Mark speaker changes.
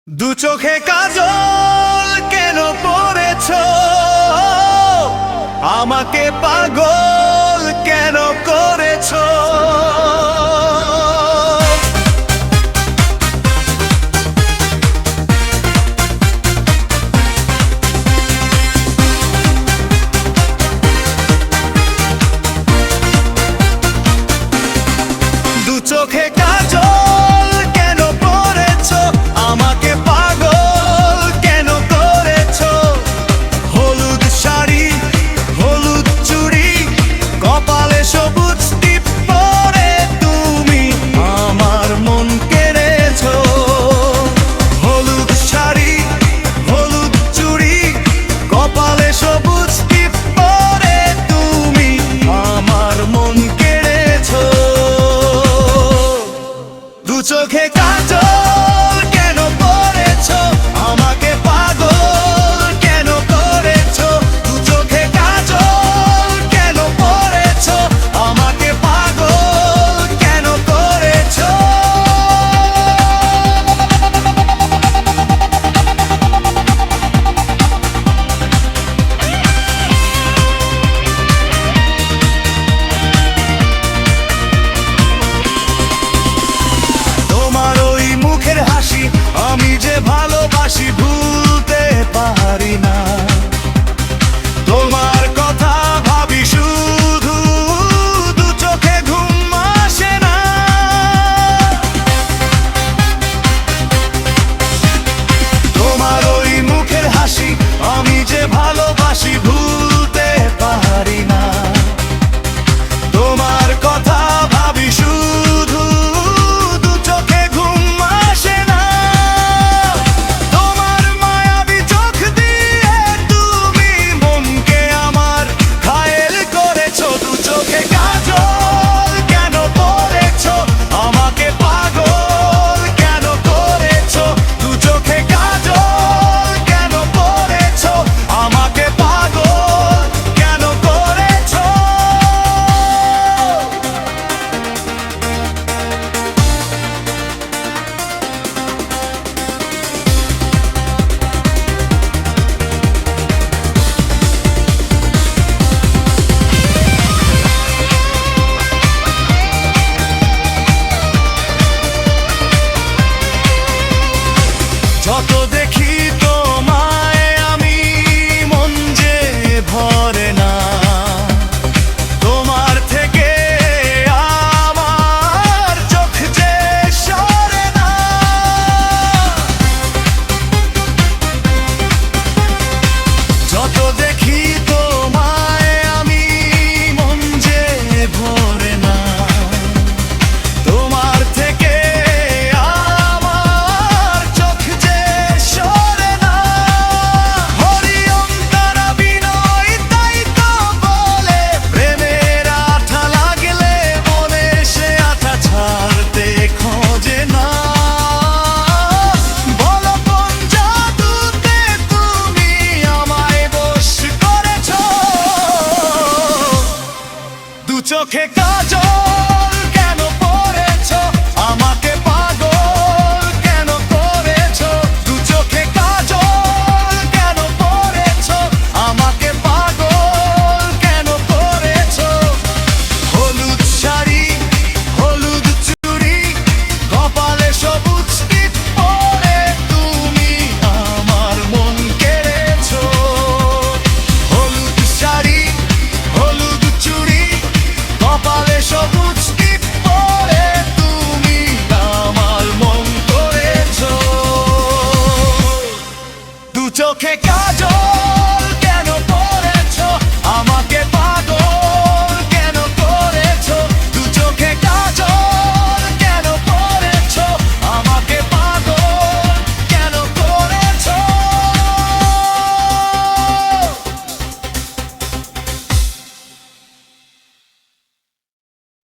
Speaker 1: দু চোখে কাজল কেন পড়েছো, আমাকে পাগল কেন করেছো। দু চোখে কাজল কেন পড়েছো, আমাকে পাগল কেন করেছো। হলুদ শাড়ি হলুদ চুড়ি কপালে সবুজ টিপ পরে তুমি আমার মন কেড়েছো। হলুদ শাড়ি হলুদ চুড়ি কপালে সবুজ টিপ পরে তুমি আমার মন কেড়েছো। দু চোখে কাজল কেন পড়েছো, আমাকে পাগল কেন করেছো। দু চোখে কাজল কেন পড়েছো, আমাকে পাগল কেন করেছো। তোমার ওই মুখের হাসি আমি যে ভালোবাসি ভুলতে পারি না। তোমার কথা ভাবি শুধু দু চোখে ঘুম আসে না। তোমার ওই মুখের হাসি আমি যে ভালোবাসি ভুলতে পারি না। তোমার কথা ভাবি শুধু দু চোখে ঘুম আসে না। তোমার মায়াবী চোখ দিয়ে তুমি মনকে আমার ঘায়েল করেছো। দু চোখে কাজল কেন পড়েছো, আমাকে পাগল কেন করেছো। দু চোখে কাজল কেন পড়েছো, আমাকে পাগল কেন করেছো। যত দেখি তোমায় আমি মন যে ভরে না। তোমার থেকে আমার চোখ যে সরে না। যত দেখি তোমায় আমি মন যে ভরে না। তোমার থেকে আমার চোখ যে সরে না। হরিওম তারা বিনয় তাই তো বলে, প্রেমের আঠা লাগলে মনে সে আঠা ছাড়তে খোঁজে না। বলো কোন জাদুতে তুমি আমায় বশ করেছো। দু চোখে